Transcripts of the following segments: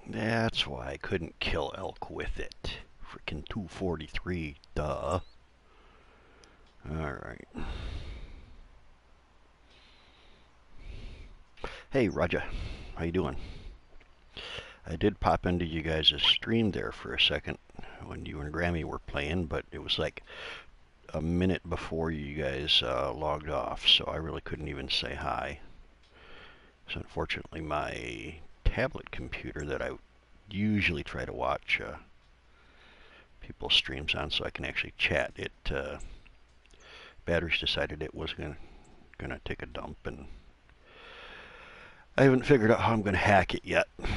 That's why I couldn't kill elk with it. Freaking 243, duh. Alright. Hey, Roger. How you doing? I did pop into you guys' stream there for a second when you and Grammy were playing, but it was like a minute before you guys logged off, so I really couldn't even say hi. So unfortunately, my tablet computer that I usually try to watch people's streams on so I can actually chat, batteries decided it was gonna take a dump, and I haven't figured out how I'm gonna hack it yet. I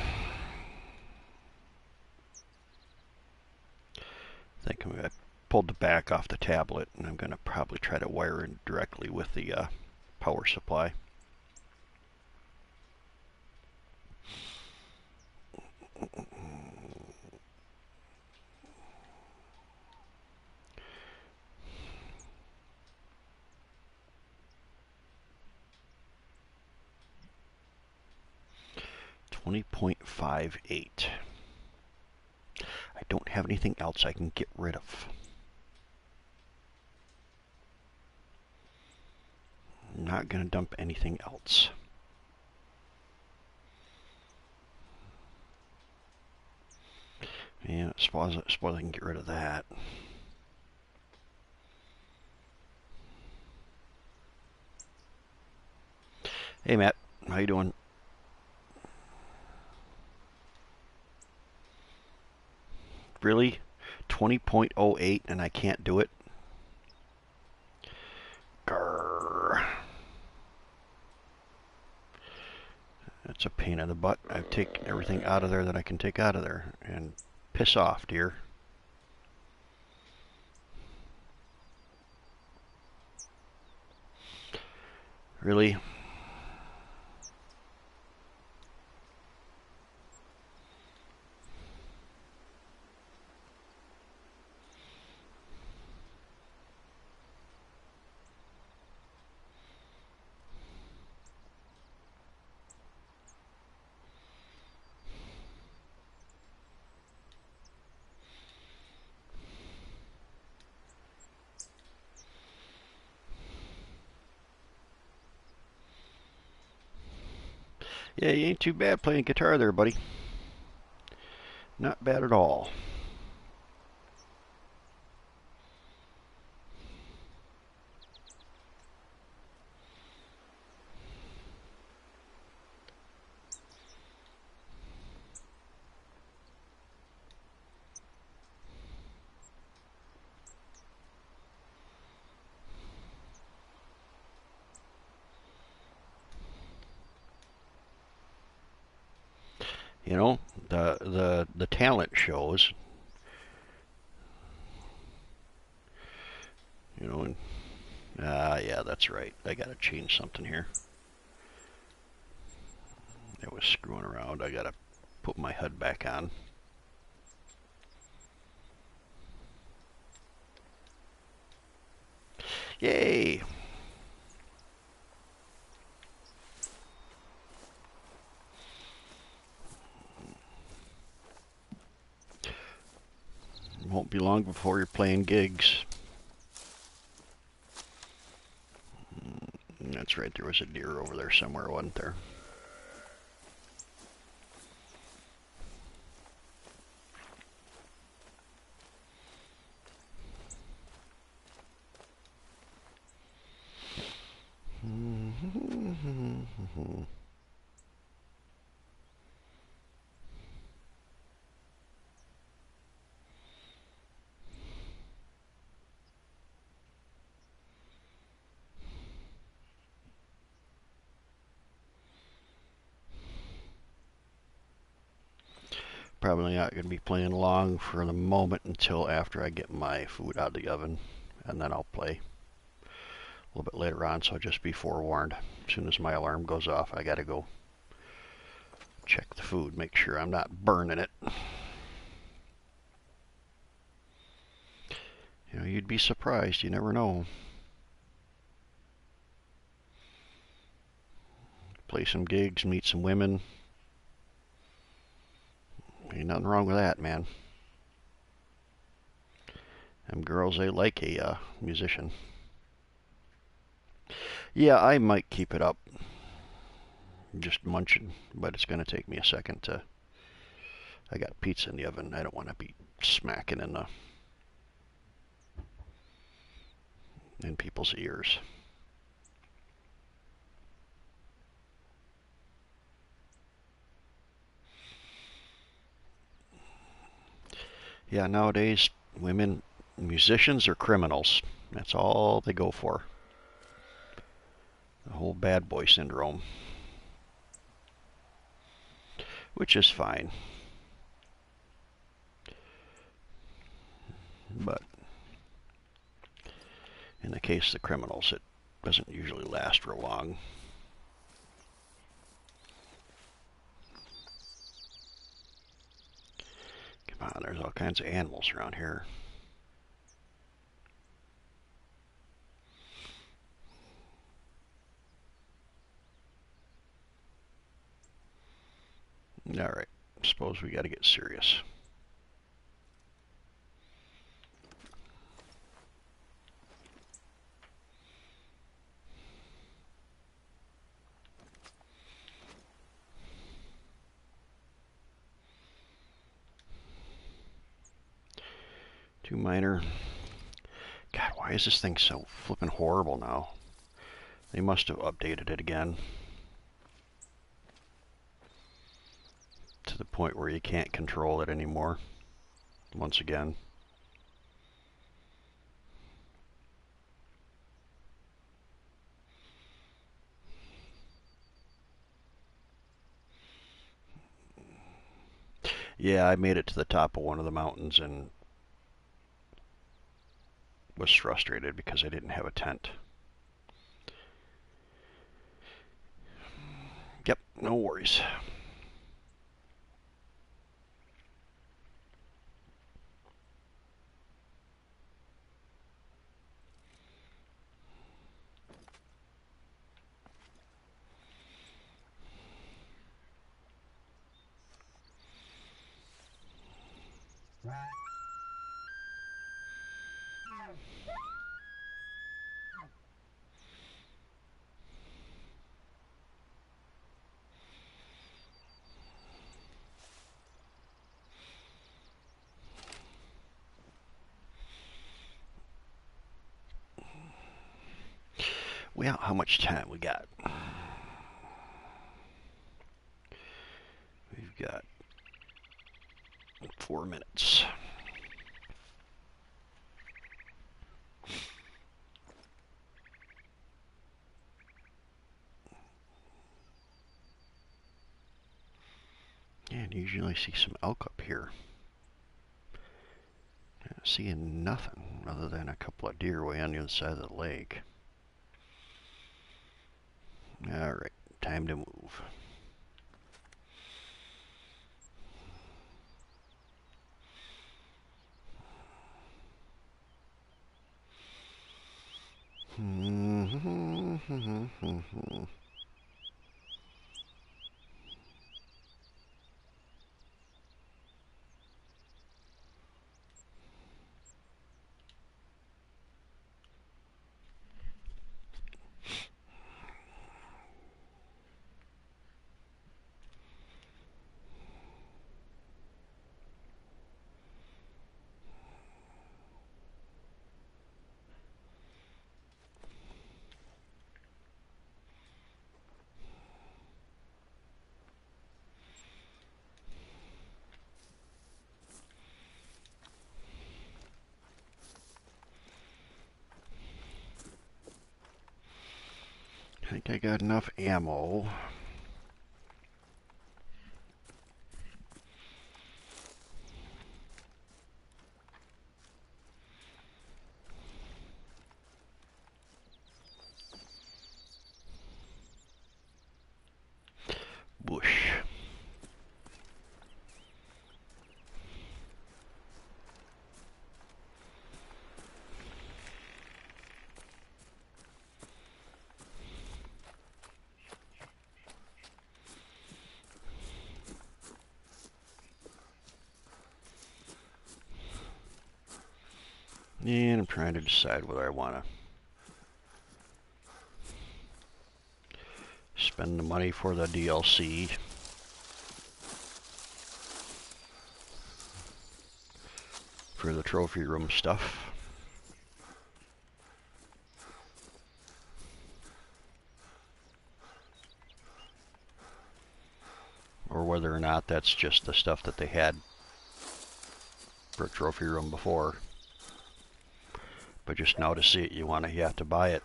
think I pulled the back off the tablet, and I'm gonna probably try to wire it directly with the power supply. $20.58. I don't have anything else I can get rid of. I'm not going to dump anything else. Yeah, I suppose I can get rid of that. Hey, Matt. How you doing? Really? 20.08 and I can't do it? Grrr. That's a pain in the butt. I've taken everything out of there that I can take out of there. And piss off, dear. Really? Yeah, you ain't too bad playing guitar there, buddy. Not bad at all. You know, the talent shows. You know, and yeah, that's right. I gotta change something here. It was screwing around. I gotta put my HUD back on. Yay! Won't be long before you're playing gigs. That's right. There was a deer over there somewhere, wasn't there? Probably not going to be playing long for the moment until after I get my food out of the oven, and then I'll play a little bit later on, so just be forewarned. As soon as my alarm goes off, I gotta go check the food, make sure I'm not burning it. You know, you'd be surprised. You never know. Play some gigs, meet some women. Ain't nothing wrong with that, man. Them girls, they like a musician. Yeah, I might keep it up. Just munching, but it's going to take me a second to... I got pizza in the oven. I don't want to be smacking in people's ears. Yeah, nowadays, women, musicians are criminals. That's all they go for. The whole bad boy syndrome. Which is fine. But in the case of the criminals, it doesn't usually last real long. Come on, there's all kinds of animals around here. Alright, suppose we got to get serious. Two minor. God, why is this thing so flippin' horrible now? They must have updated it again. To the point where you can't control it anymore. Once again. Yeah, I made it to the top of one of the mountains and was frustrated because I didn't have a tent. Yep, no worries. Well, how much time we got? We've got 4 minutes. And usually I see some elk up here. Not seeing nothing other than a couple of deer way on the other side of the lake. Alright, time to move. I think I got enough ammo. Bush. And I'm trying to decide whether I want to spend the money for the DLC for the trophy room stuff, or whether or not that's just the stuff that they had for a trophy room before. But just now to see it, you have to buy it.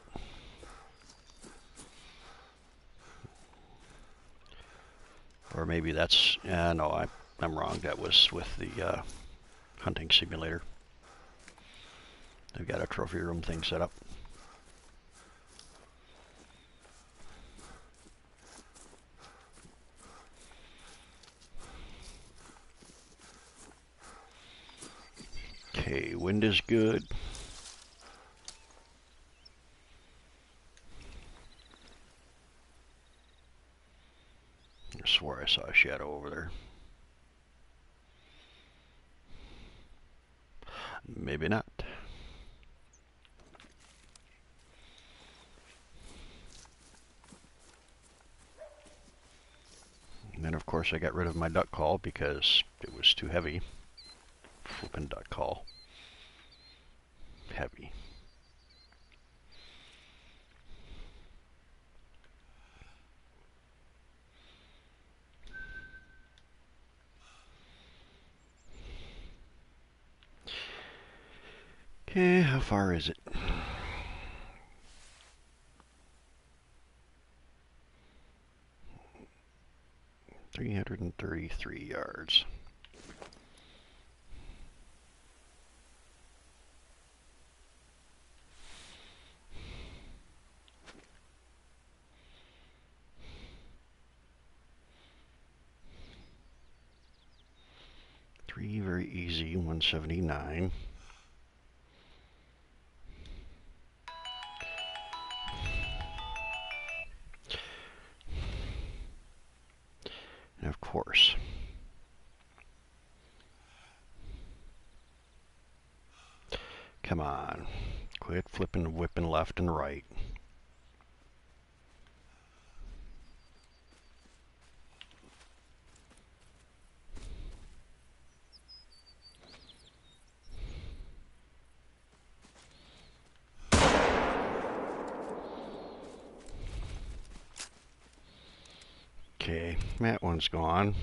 Or maybe that's, no, I'm wrong. That was with the hunting simulator. They've got a trophy room thing set up. Okay, wind is good. I swore I saw a shadow over there. Maybe not. And then of course I got rid of my duck call because it was too heavy. Flippin' duck call. Heavy. Okay, how far is it? $333 yards. Three very easy, 179. And of course, come on, quit flipping and whipping left and right. Okay, that one's gone.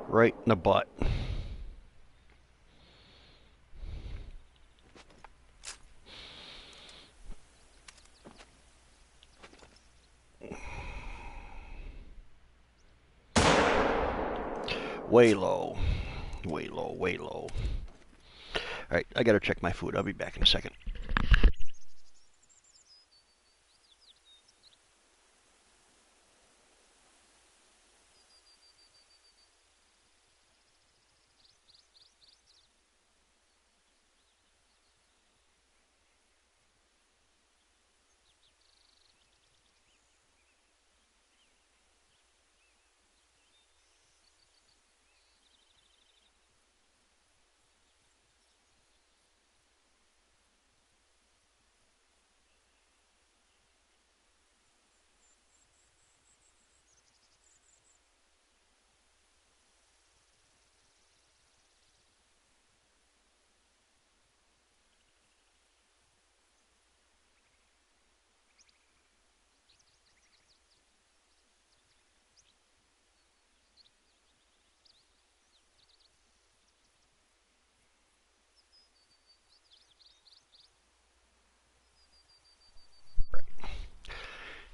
Right in the butt. Way low. Way low, way low. Alright, I gotta check my food. I'll be back in a second.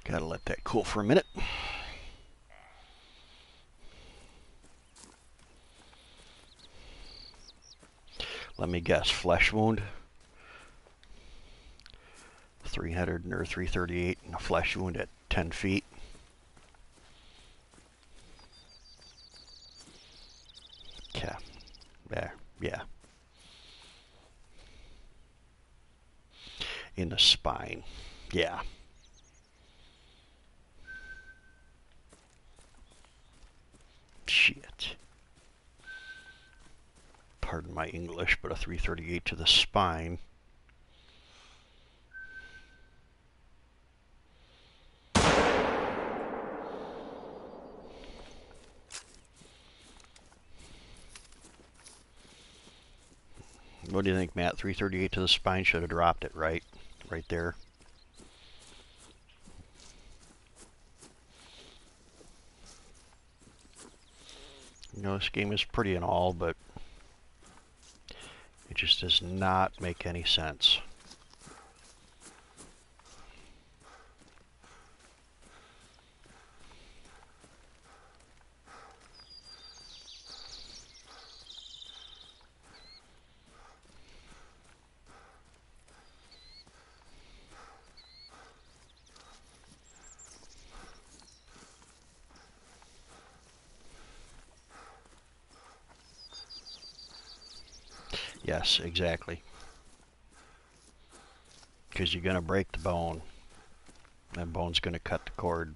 Gotta let that cool for a minute. Let me guess, flesh wound. 300 or 338 and a flesh wound at 10 feet. Yeah. There. Yeah. In the spine. Yeah. Shit. Pardon my English, but a 338 to the spine. What do you think, Matt? 338 to the spine should have dropped it, right? Right there. You know, this game is pretty and all, but it just does not make any sense. Yes, exactly. Because you're going to break the bone. That bone's going to cut the cord.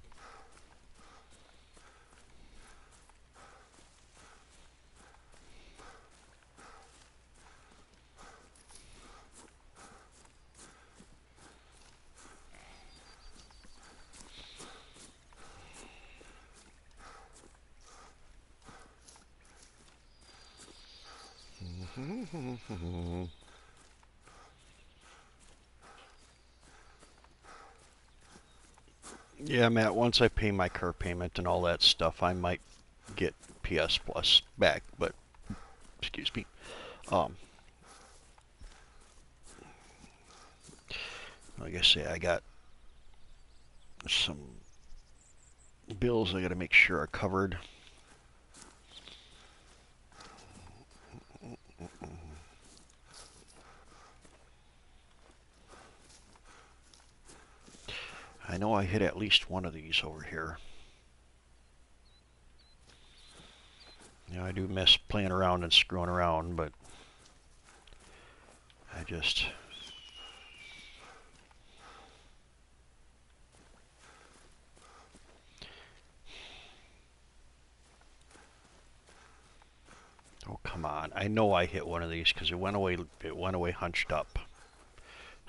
Yeah, Matt, once I pay my car payment and all that stuff, I might get PS Plus back, but, excuse me. Um, like I say, I got some bills I got to make sure are covered. I know I hit at least one of these over here. You know, I do miss playing around and screwing around, but I just... Oh, come on. I know I hit one of these because it went away hunched up.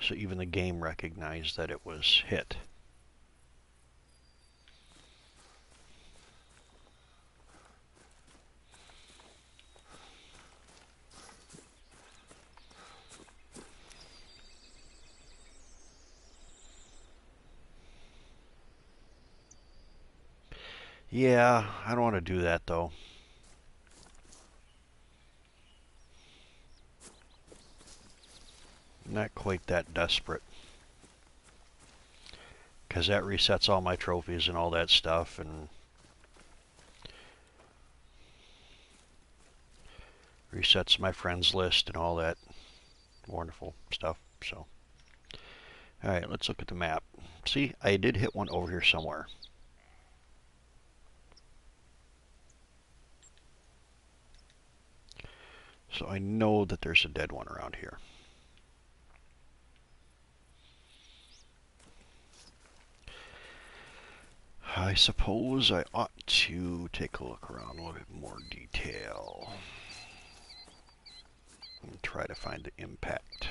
So even the game recognized that it was hit. Yeah, I don't want to do that though. Not quite that desperate. Because that resets all my trophies and all that stuff, and resets my friends list and all that wonderful stuff. So, alright, let's look at the map. See, I did hit one over here somewhere. So I know that there's a dead one around here. I suppose I ought to take a look around a little bit more detail and try to find the impact.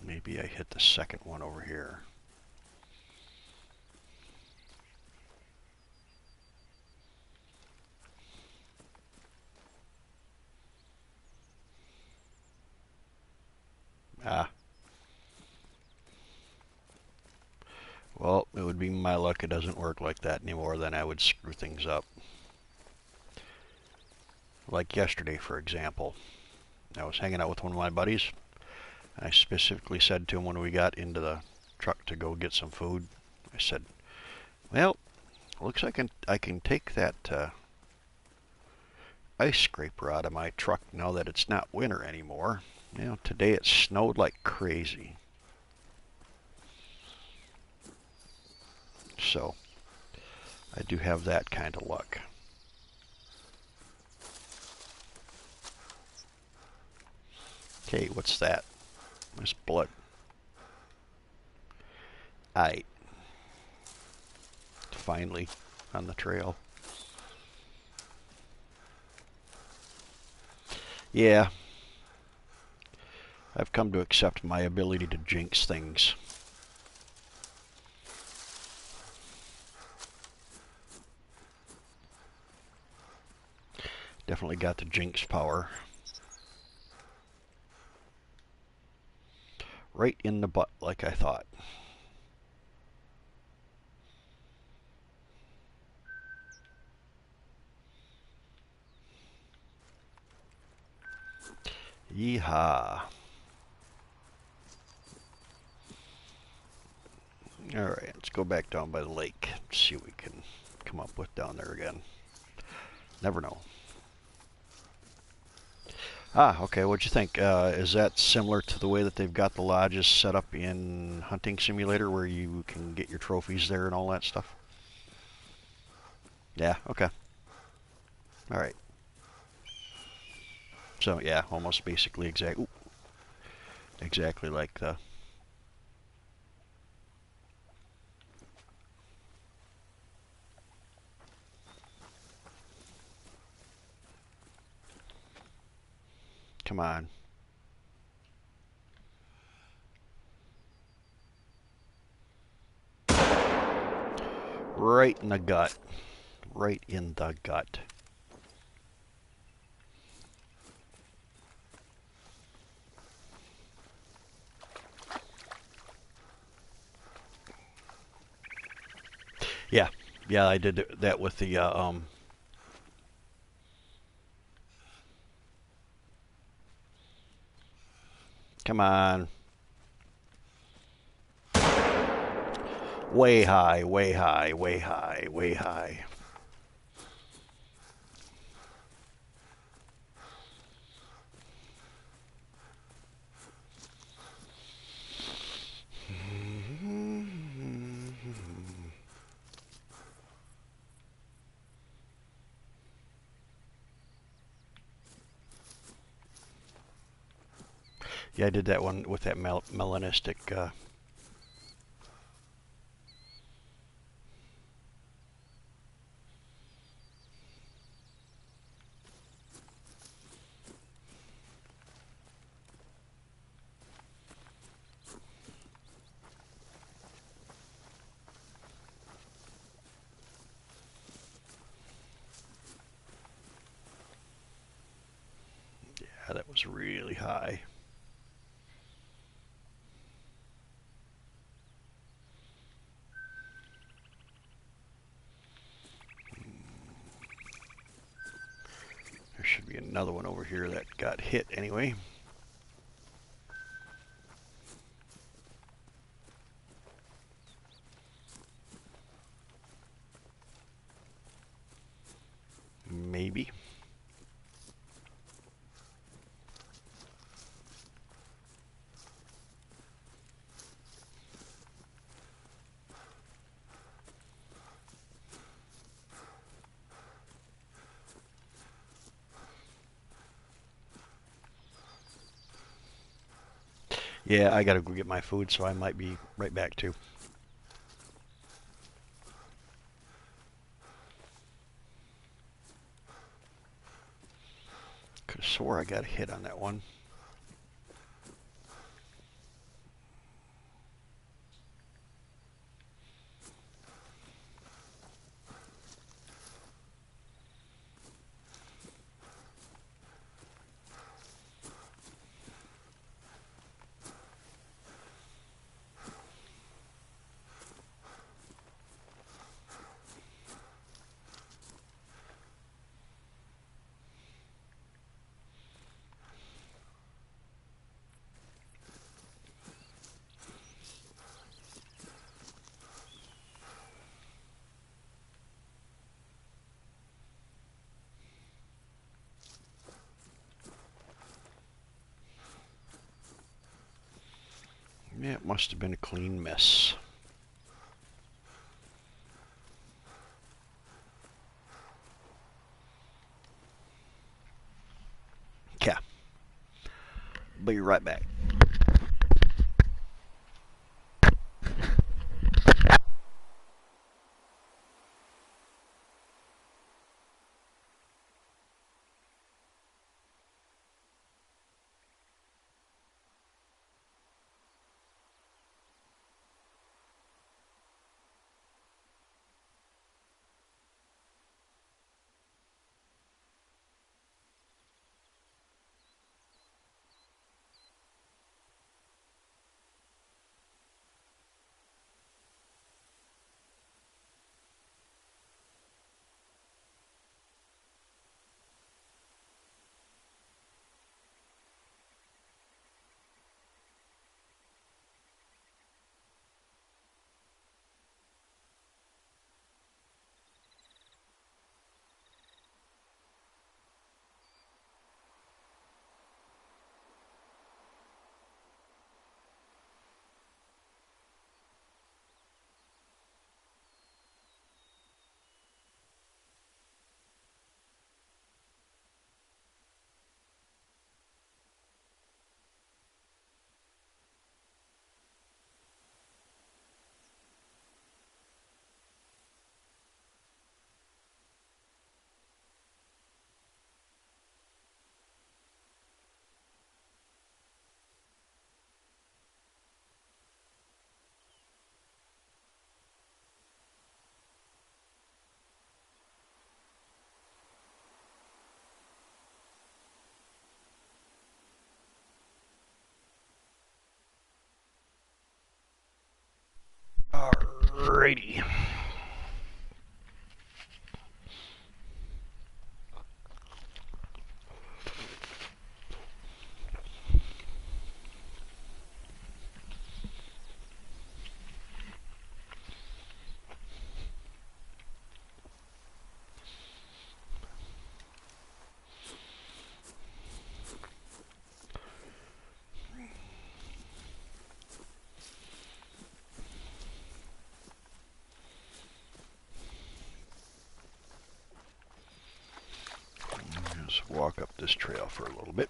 Maybe I hit the second one over here. Ah. Well, it would be my luck it doesn't work like that anymore, then I would screw things up. Like yesterday, for example. I was hanging out with one of my buddies. I specifically said to him when we got into the truck to go get some food. I said, well, looks like I can take that ice scraper out of my truck now that it's not winter anymore. You know, today it snowed like crazy. So I do have that kind of luck. Okay, what's that? There's blood. Aight. Finally on the trail. Yeah. I've come to accept my ability to jinx things. Definitely got the jinx power. Right in the butt, like I thought. Yeehaw. Alright, let's go back down by the lake. See what we can come up with down there again. Never know. Ah, okay, what'd you think? Is that similar to the way that they've got the lodges set up in Hunting Simulator where you can get your trophies there and all that stuff? Yeah, okay. Alright. So, yeah, almost basically exactly like the... Come on. Right in the gut. Right in the gut. Yeah, yeah, I did that with the come on. Way high, way high, way high, way high. Yeah, I did that one with that melanistic. Yeah, that was really high. There should be another one over here that got hit anyway. Maybe. Yeah, I gotta go get my food, so I might be right back too. Could have swore I got a hit on that one. Yeah, it must have been a clean mess. Yeah. Be right back. Alrighty. Just walk up this trail for a little bit.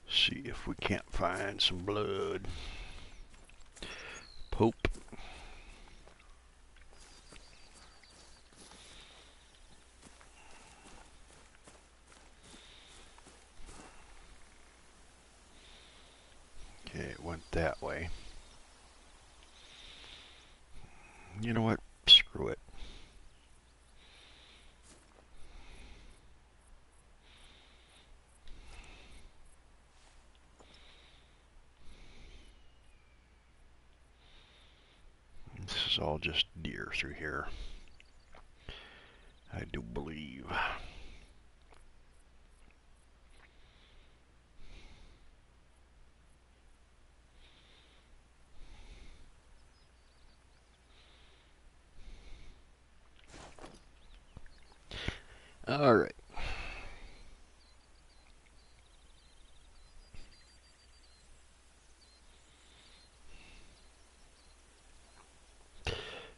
See if we can't find some blood. Pope. Okay, it went that way. You know what? Screw it. This is all just deer through here, I do believe. All right.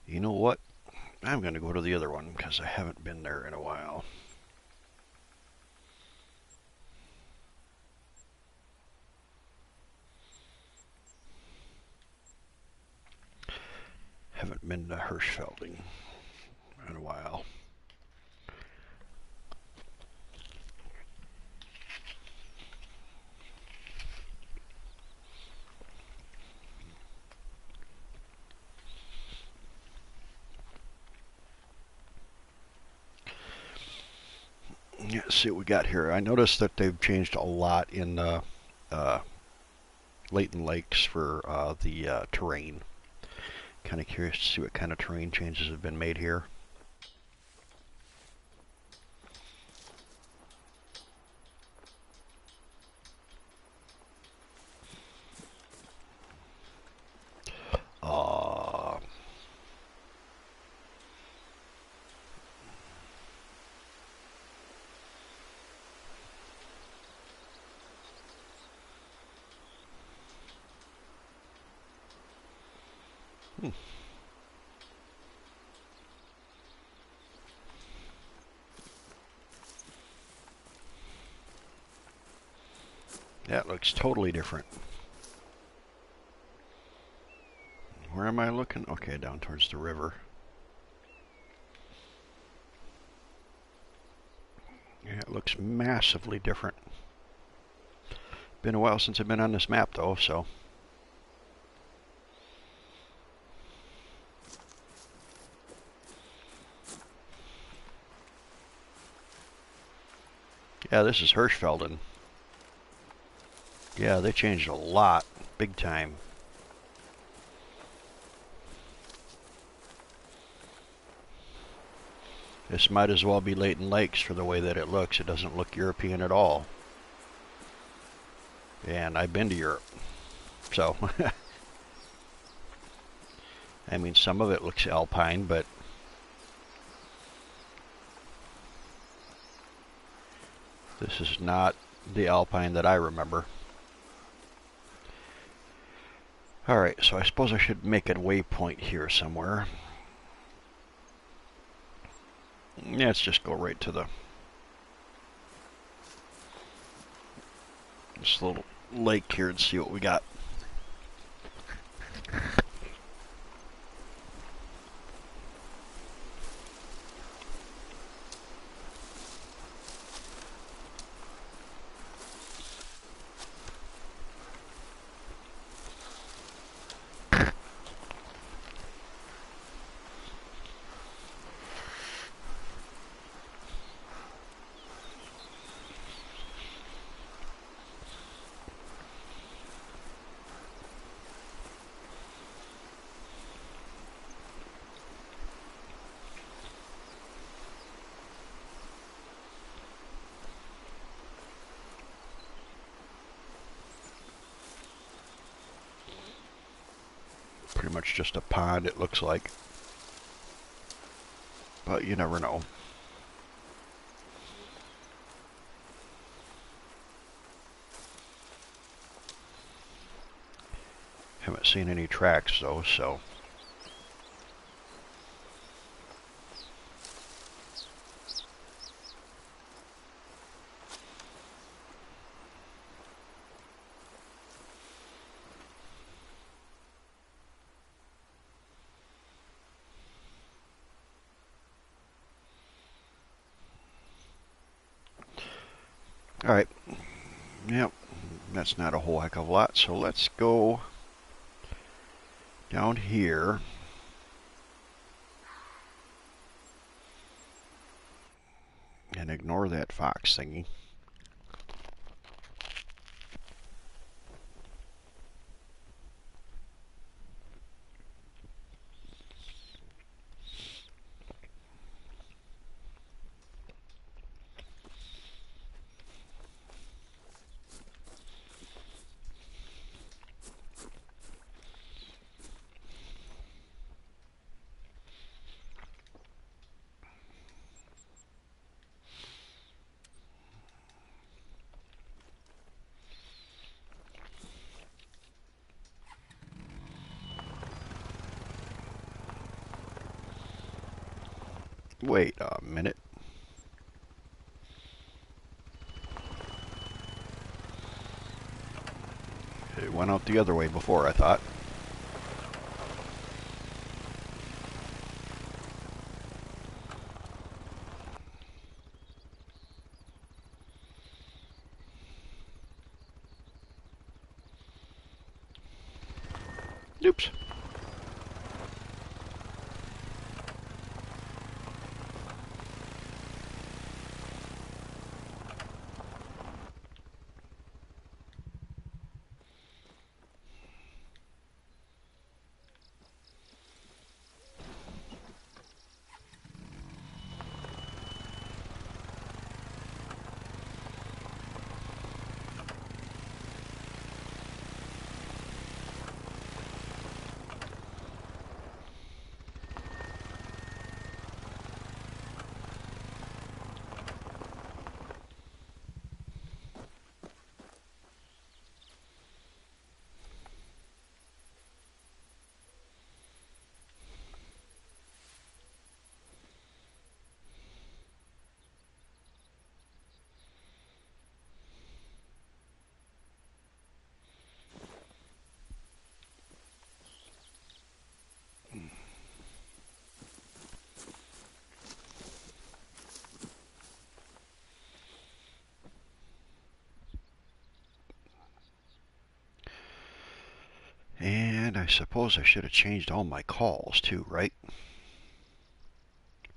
You know what? I'm going to go to the other one because I haven't been there in a while. Haven't been to Hirschfelding in a while. Let's see what we got here. I noticed that they've changed a lot in Layton Lakes for the terrain. Kind of curious to see what kind of terrain changes have been made here. Uh, Hmm. That looks totally different. Where am I looking? Okay, down towards the river. Yeah, it looks massively different. Been a while since I've been on this map though, so. Yeah, this is Hirschfelden. Yeah, they changed a lot, big time. This might as well be Leighton Lakes for the way that it looks. It doesn't look European at all. And I've been to Europe, so. I mean, some of it looks alpine, but this is not the alpine that I remember. Alright, so I suppose I should make a waypoint here somewhere. Yeah, let's just go right to this little lake here and see what we got. Pretty much just a pond, it looks like. But you never know. Haven't seen any tracks though, so. Alright, yep, that's not a whole heck of a lot, so let's go down here. And ignore that fox thingy. Wait a minute. It went out the other way before, I thought. Oops. I suppose I should have changed all my calls too, right?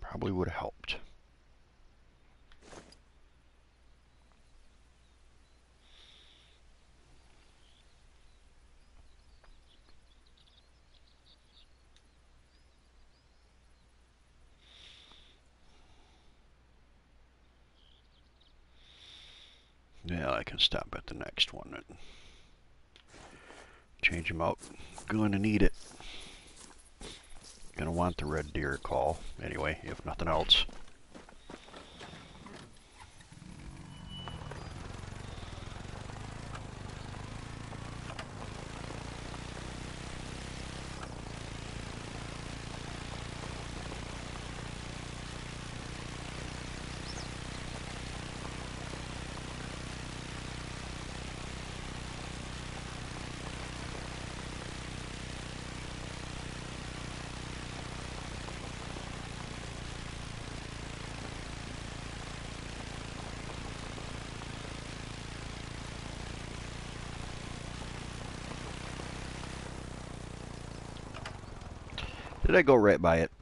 Probably would have helped. Yeah, I can stop at the next one and change them out. Gonna need it. Gonna want the red deer call anyway, if nothing else. Did I go right by it?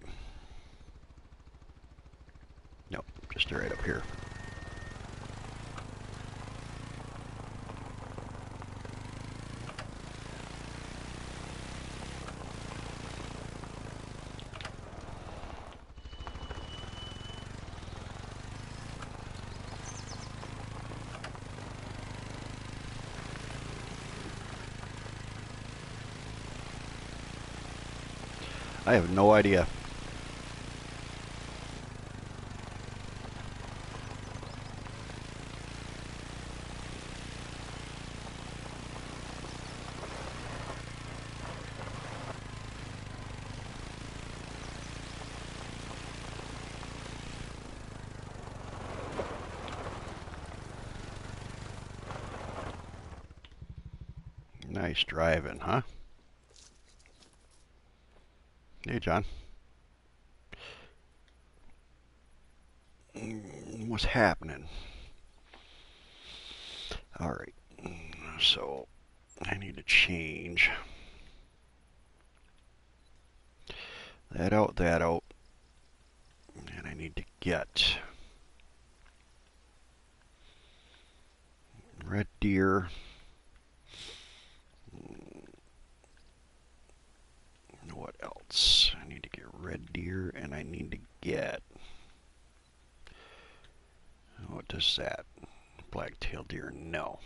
Nope, just right up here. I have no idea. Nice driving, huh? Hey, John. What's happening? Alright, so I need to change that out, and I need to get red deer. What else? I need to get red deer, and I need to get, what does that? Black-tailed deer, no.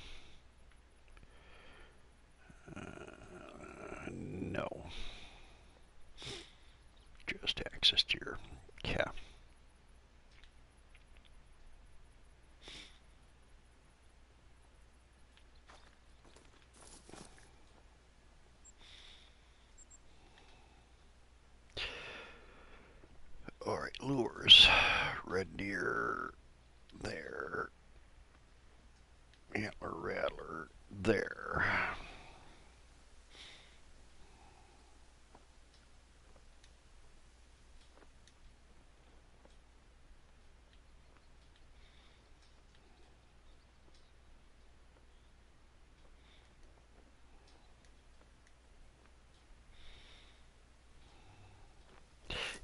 No. Just axis deer. Yeah. Alright, lures. Red deer there. Antler rattler there.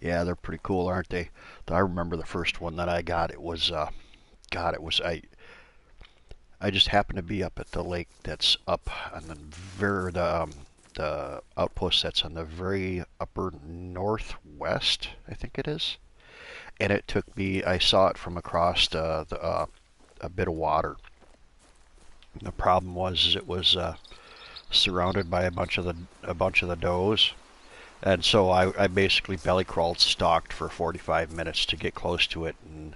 Yeah, they're pretty cool, aren't they? I remember the first one that I got. It was, God, it was I just happened to be up at the lake that's up on the outpost that's on the very upper northwest, I think it is. And it took me. I saw it from across a bit of water. The problem was it was surrounded by a bunch of the does. And so I basically belly crawled, stalked for 45 minutes to get close to it, and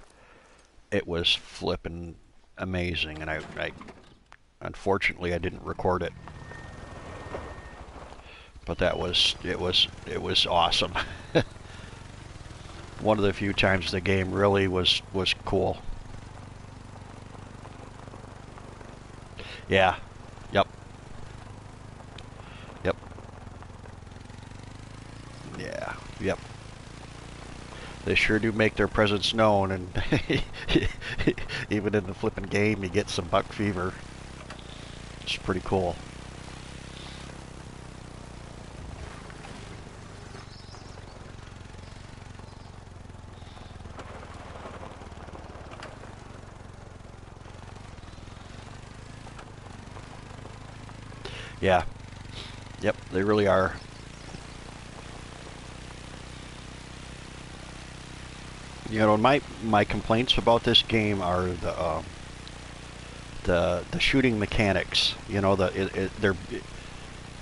it was flipping amazing. And I unfortunately I didn't record it, but it was awesome. One of the few times the game really was cool. Yeah. Yep. Yep. Yeah. Yep. They sure do make their presence known, and even in the flipping game, you get some buck fever. It's pretty cool. Yeah. Yep, they really are. You know, my complaints about this game are the shooting mechanics. You know,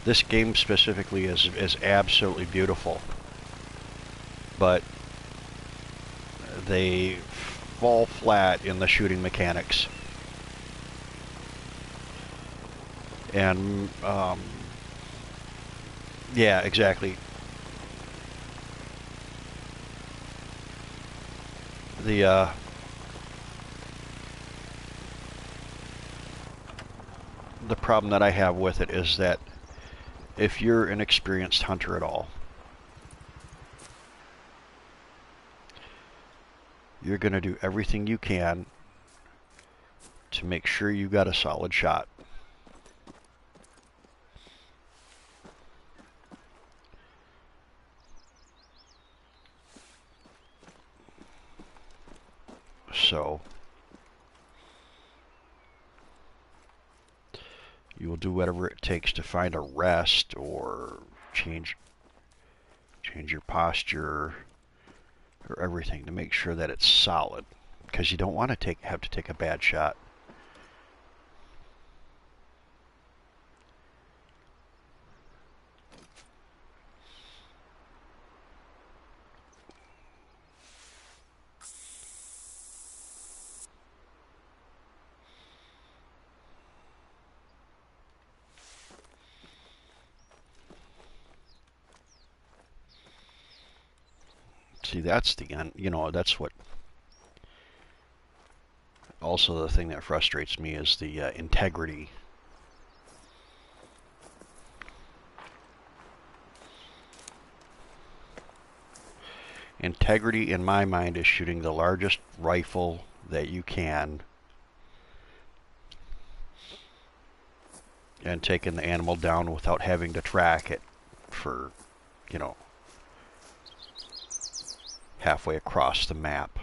this game specifically is absolutely beautiful, but they fall flat in the shooting mechanics. And yeah, exactly. The the problem that I have with it is that if you're an experienced hunter at all, you're going to do everything you can to make sure you got a solid shot. So you will do whatever it takes to find a rest or change your posture or everything to make sure that it's solid, because you don't want to have to take a bad shot. See, that's the end. You know, that's what. Also, the thing that frustrates me is the integrity. Integrity, in my mind, is shooting the largest rifle that you can and taking the animal down without having to track it for, you know, halfway across the map.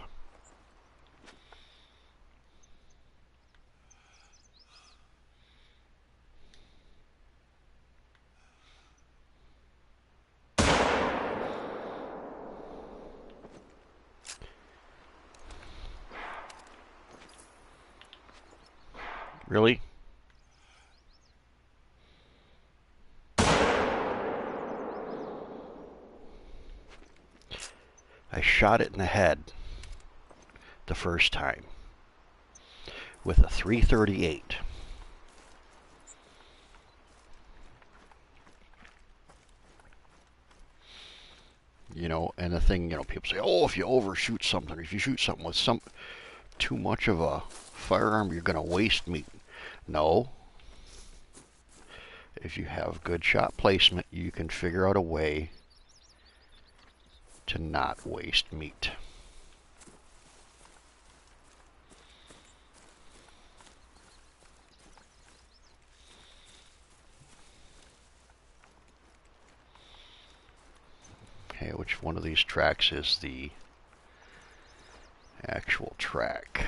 Really? I shot it in the head the first time with a 338. You know, and the thing, you know, people say, oh, if you overshoot something, if you shoot something with too much of a firearm, you're going to waste meat. No. If you have good shot placement, you can figure out a way to not waste meat. Okay, which one of these tracks is the actual track?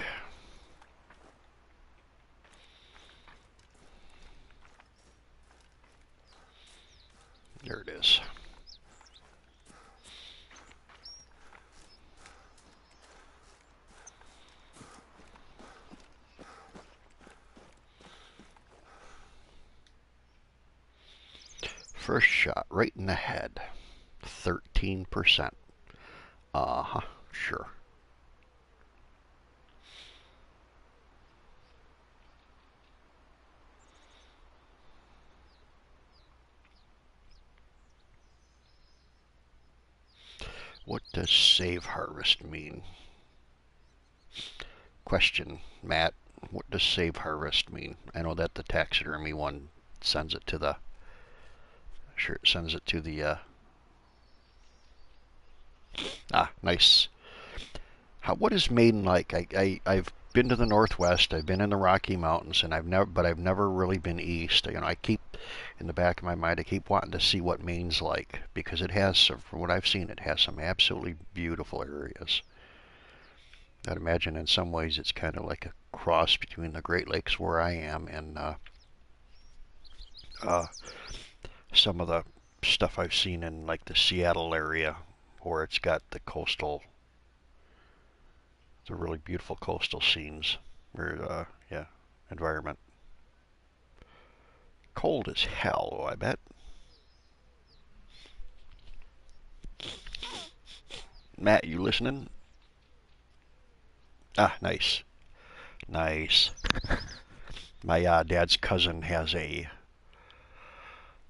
There it is. First shot right in the head. 13%. Uh-huh, sure. What does save harvest mean? Question, Matt. What does save harvest mean? I know that the taxidermy one sends it to the. Sure, it sends it to the. Nice. What is Maine like? I've been to the Northwest. I've been in the Rocky Mountains, and I've never really been east. You know, I keep in the back of my mind. I keep wanting to see what Maine's like because it has, from what I've seen, it has some absolutely beautiful areas. I'd imagine in some ways it's kind of like a cross between the Great Lakes where I am and uh, some of the stuff I've seen in like the Seattle area, where it's got the really beautiful coastal scenes, or yeah, environment. Cold as hell, oh, I bet. Matt, you listening? Ah, nice, nice. My dad's cousin has a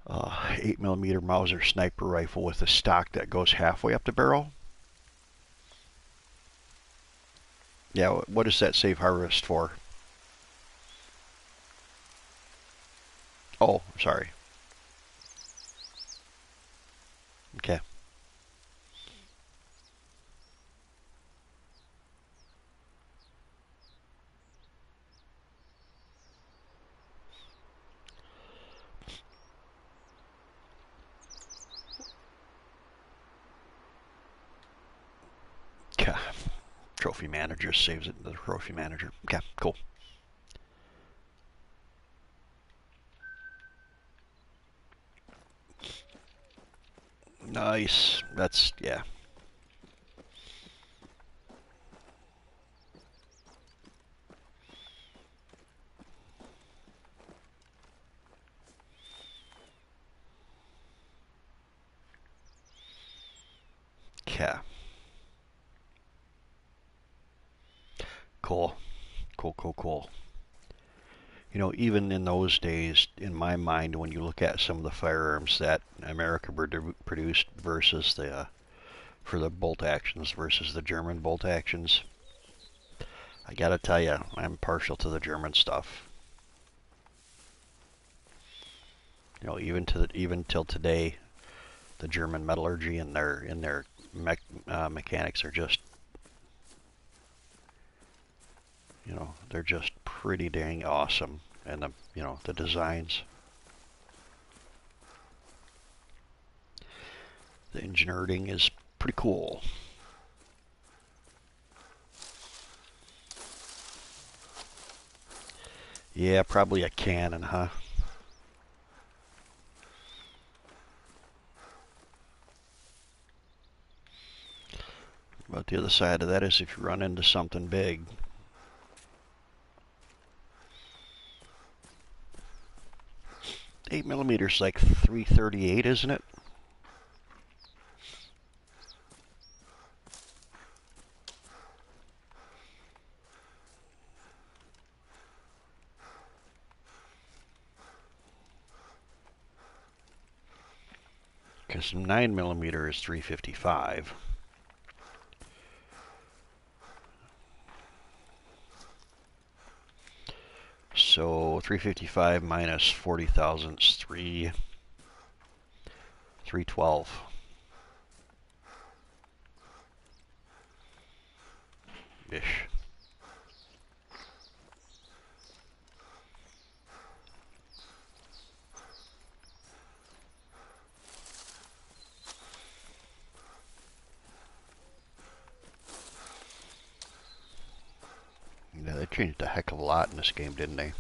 8 millimeter Mauser sniper rifle with a stock that goes halfway up the barrel. Yeah, what does that save harvest for? Oh, sorry. Okay. Okay. Trophy manager saves it to the trophy manager. Okay, cool. Nice. That's, yeah. Okay. Cool. Cool, cool, cool. You know, even in those days, in my mind, when you look at some of the firearms that America produced versus for the bolt actions versus the German bolt actions, I gotta tell you, I'm partial to the German stuff. You know, even till today, the German metallurgy and their mechanics are just, you know, they're just pretty dang awesome, and the designs, the engineering is pretty cool. Yeah, probably a cannon, huh? But the other side of that is if you run into something big. 8 millimeters like 338, isn't it? Because 9 millimeter is 355. So 355 minus 40,000 is 312 ish. Yeah, they changed a heck of a lot in this game, didn't they?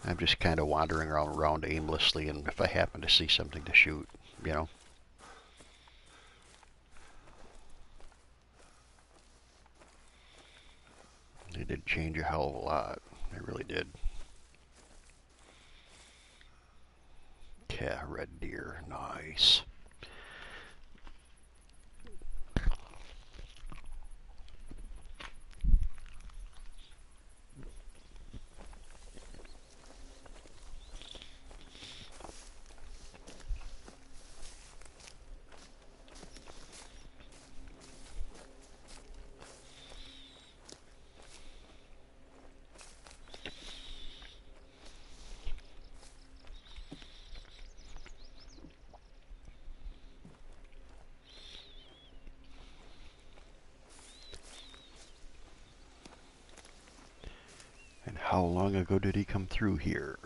I'm just kind of wandering around aimlessly, and if I happen to see something to shoot, you know. They did change a hell of a lot. They really did. Yeah, red deer, nice. And how long ago did he come through here?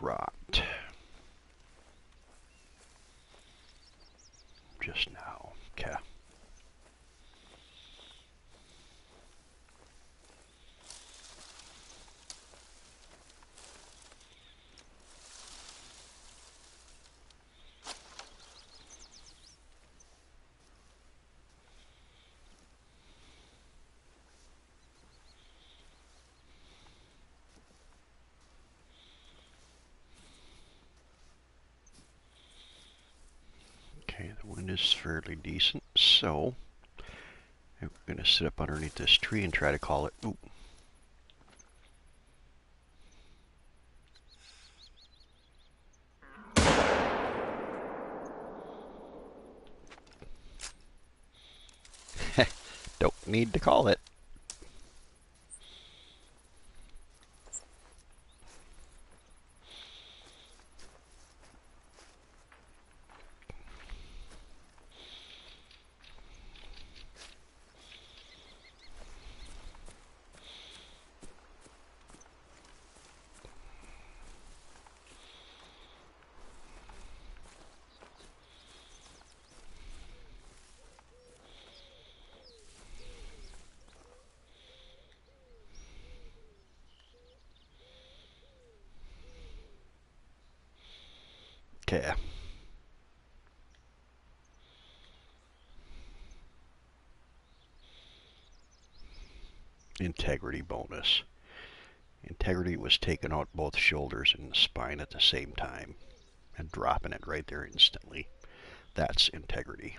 rot. Just now. Okay. Okay, the wind is fairly decent, so we're going to sit up underneath this tree and try to call it. Ooh. Don't need to call it. Okay. Integrity bonus. Integrity was taking out both shoulders and the spine at the same time and dropping it right there instantly. That's integrity.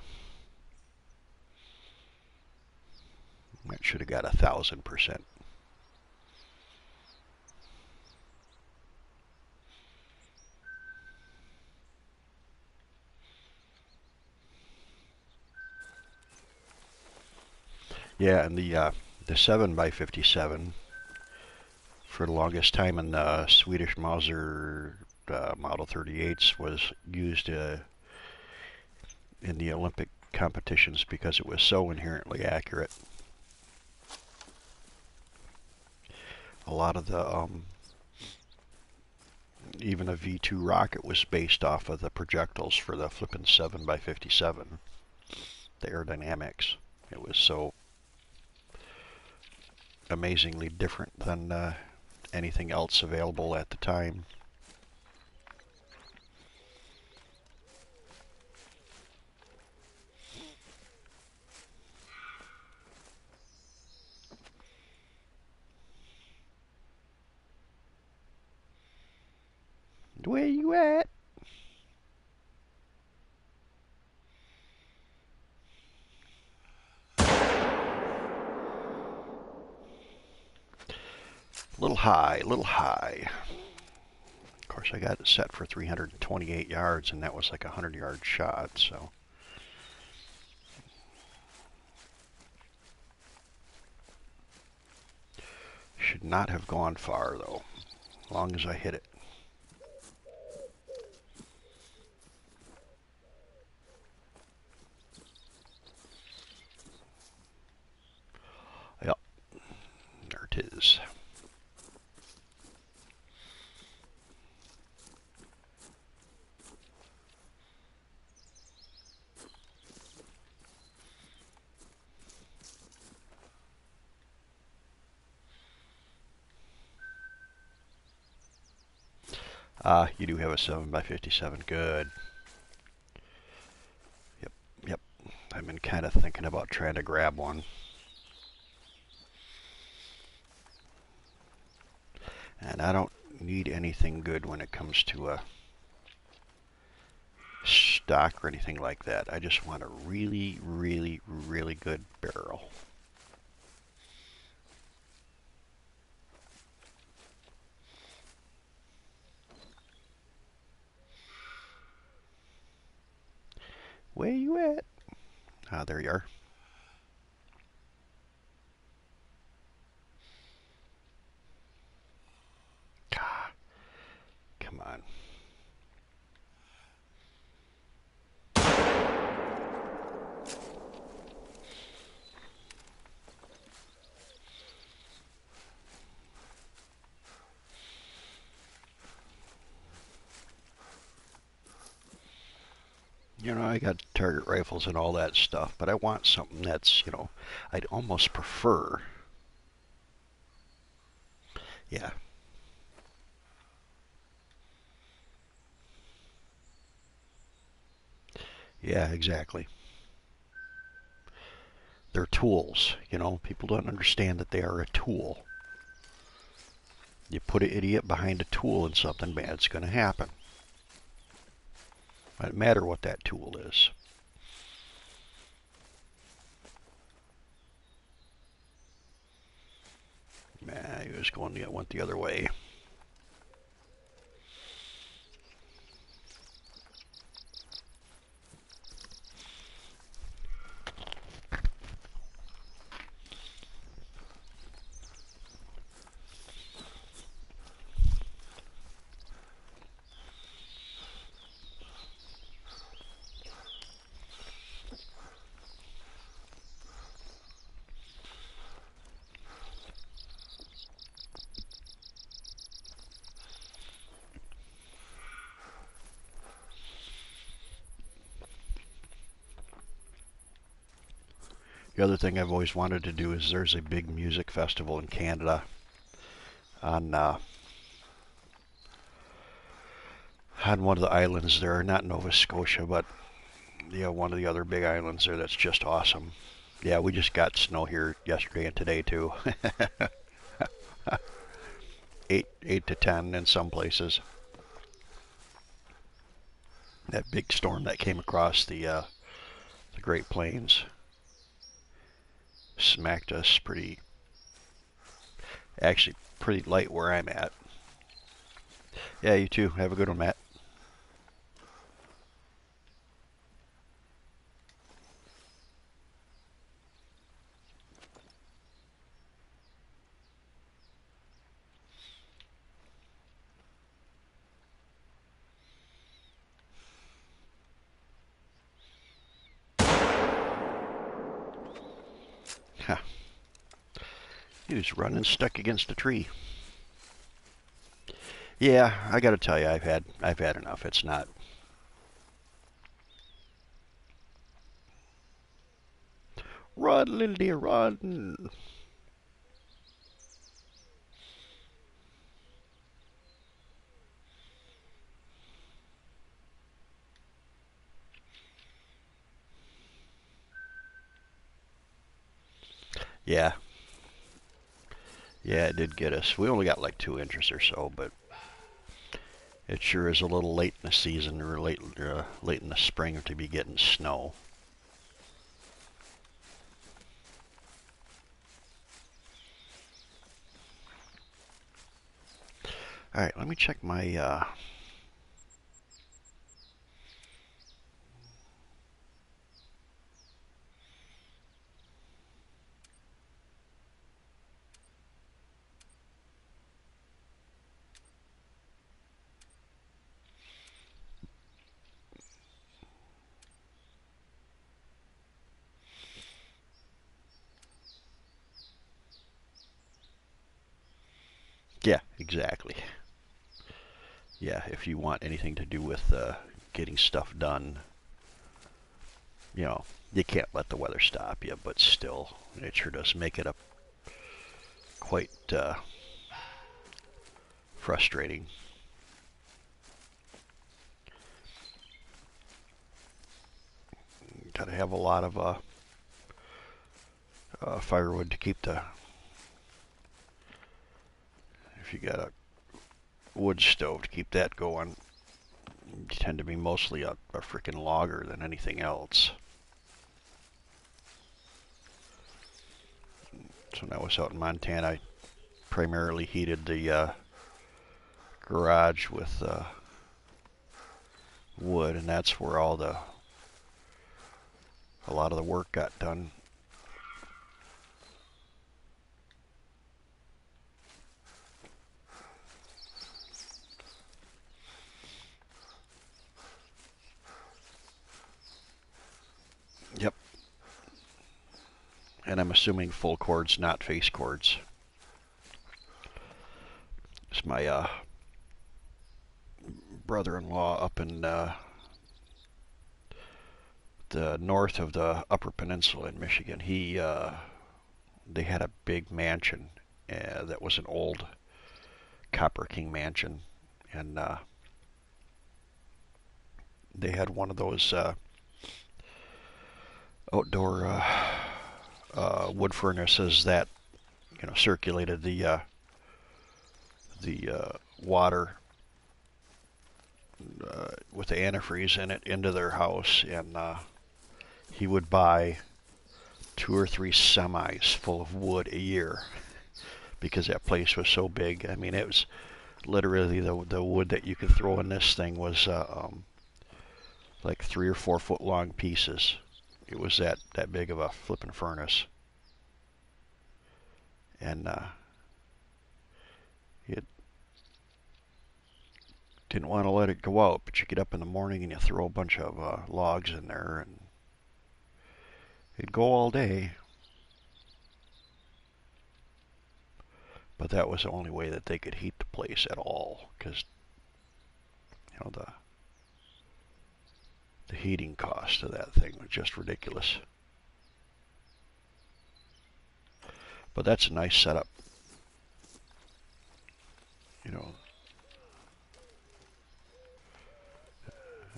That should have got 1,000%. Yeah, and the 7x57 for the longest time in the Swedish Mauser Model 38s was used in the Olympic competitions because it was so inherently accurate. A lot of the even a V2 rocket was based off of the projectiles for the flippin' 7x57. The aerodynamics. It was so amazingly different than anything else available at the time. Where you at? Little high, little high. Of course, I got it set for 328 yards, and that was like a 100-yard shot, so. Should not have gone far, though, as long as I hit it. Yep, there it is. You do have a 7x57. Good. Yep, yep. I've been kind of thinking about trying to grab one. And I don't need anything good when it comes to a stock or anything like that. I just want a really, really, really good barrel. Where you at? Ah, there you are. Ah, come on. I got target rifles and all that stuff, but I want something that's, I'd almost prefer. Yeah. Yeah, exactly. They're tools, People don't understand that they are a tool. You put an idiot behind a tool and something bad's going to happen. It doesn't matter what that tool is. He went the other way. The other thing I've always wanted to do is there's a big music festival in Canada on one of the islands there, not Nova Scotia, but one of the other big islands there that's just awesome. Yeah, we just got snow here yesterday and today too. 8 to 10 in some places. That big storm that came across the Great Plains smacked us actually pretty light where I'm at. Yeah, you too. Have a good one, Matt. He was running stuck against a tree. Yeah, I got to tell you, I've had enough. It's not. Run, little deer, run. Yeah, yeah, it did get us. We only got like 2 inches or so, but it sure is a little late in the season or late in the spring to be getting snow. All right, let me check my. Yeah, exactly. Yeah, if you want anything to do with getting stuff done, you know, you can't let the weather stop you, but still, it sure does make it quite frustrating. Got to have a lot of firewood to keep if you got a wood stove to keep that going, you tend to be mostly a freaking logger than anything else. So when I was out in Montana, I primarily heated the garage with wood, and that's where a lot of the work got done. Yep. And I'm assuming full cords, not face cords. It's my brother-in-law up in north of the Upper Peninsula in Michigan. They had a big mansion that was an old Copper King mansion, and they had one of those outdoor wood furnaces that circulated the water with the antifreeze in it into their house, and he would buy 2 or 3 semis full of wood a year because that place was so big. I mean, it was literally the wood that you could throw in this thing was like 3 or 4 foot long pieces. It was that big of a flippin' furnace, and it didn't want to let it go out. But you get up in the morning and you throw a bunch of logs in there, and it'd go all day. But that was the only way that they could heat the place at all, because the heating cost of that thing was just ridiculous. But that's a nice setup.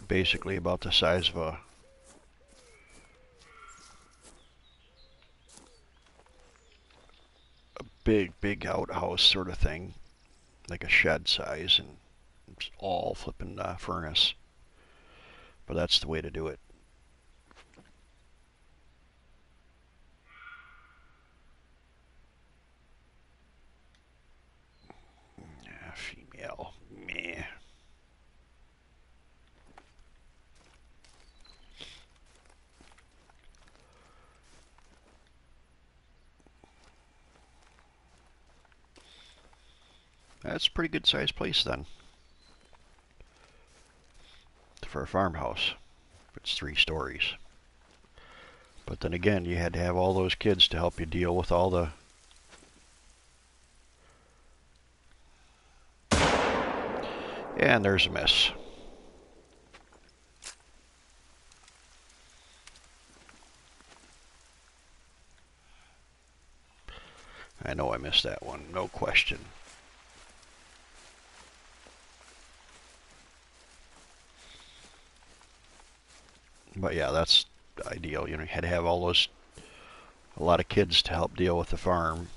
Basically about the size of a big outhouse sort of thing, like a shed size, and it's all flipping furnace. But that's the way to do it. Yeah, female. Meh. That's a pretty good sized place then for a farmhouse. It's 3 stories. But then again, you had to have all those kids to help you deal with all the... And there's a miss. I know I missed that one, no question. But yeah, that's ideal. You had to have a lot of kids to help deal with the farm.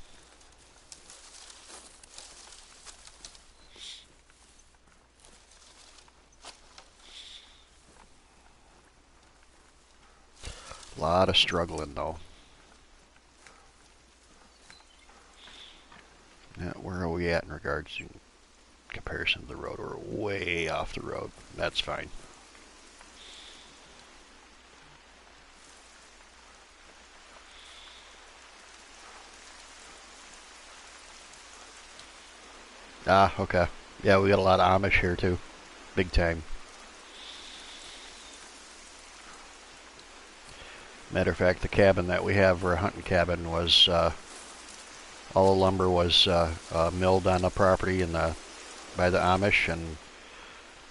A lot of struggling though. Now, where are we at in regards to comparison to the road? We're way off the road. That's fine. Ah, okay. Yeah, we got a lot of Amish here too. Big time. Matter of fact, the cabin that we have, our hunting cabin, was all the lumber was milled on the property by the Amish, and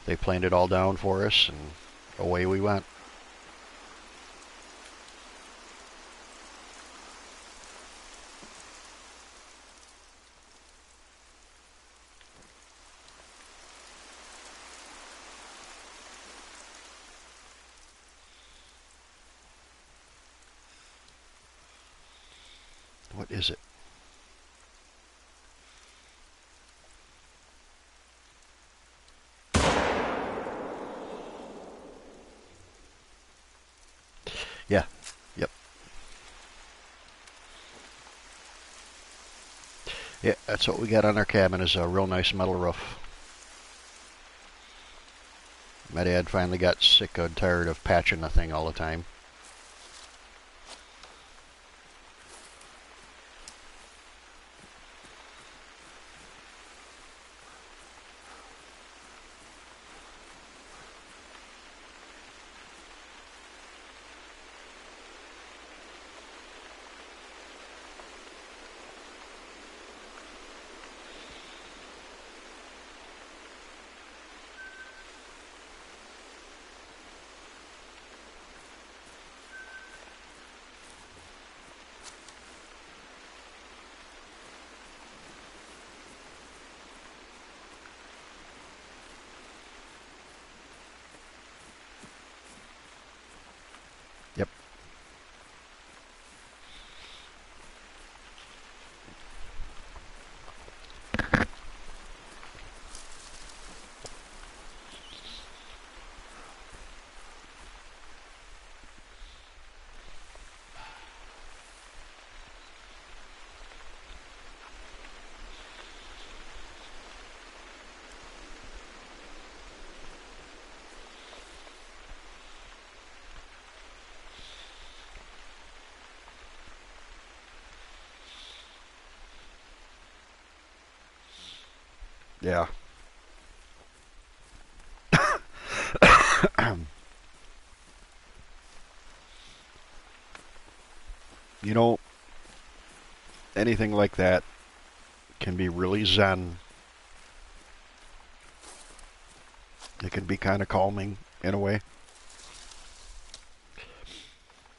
they planed it all down for us, and away we went. What is it? Yeah. Yep. Yeah, that's what we got on our cabin, is a real nice metal roof. My dad finally got sick and tired of patching the thing all the time. Yeah. You know, anything like that can be really zen. It can be kind of calming in a way.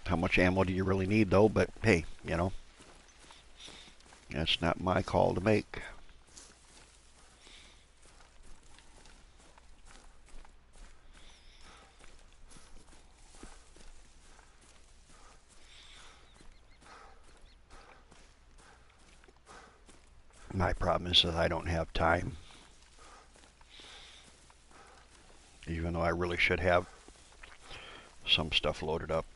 How much ammo do you really need, though? But hey, that's not my call to make. My problem is that I don't have time, even though I really should have some stuff loaded up.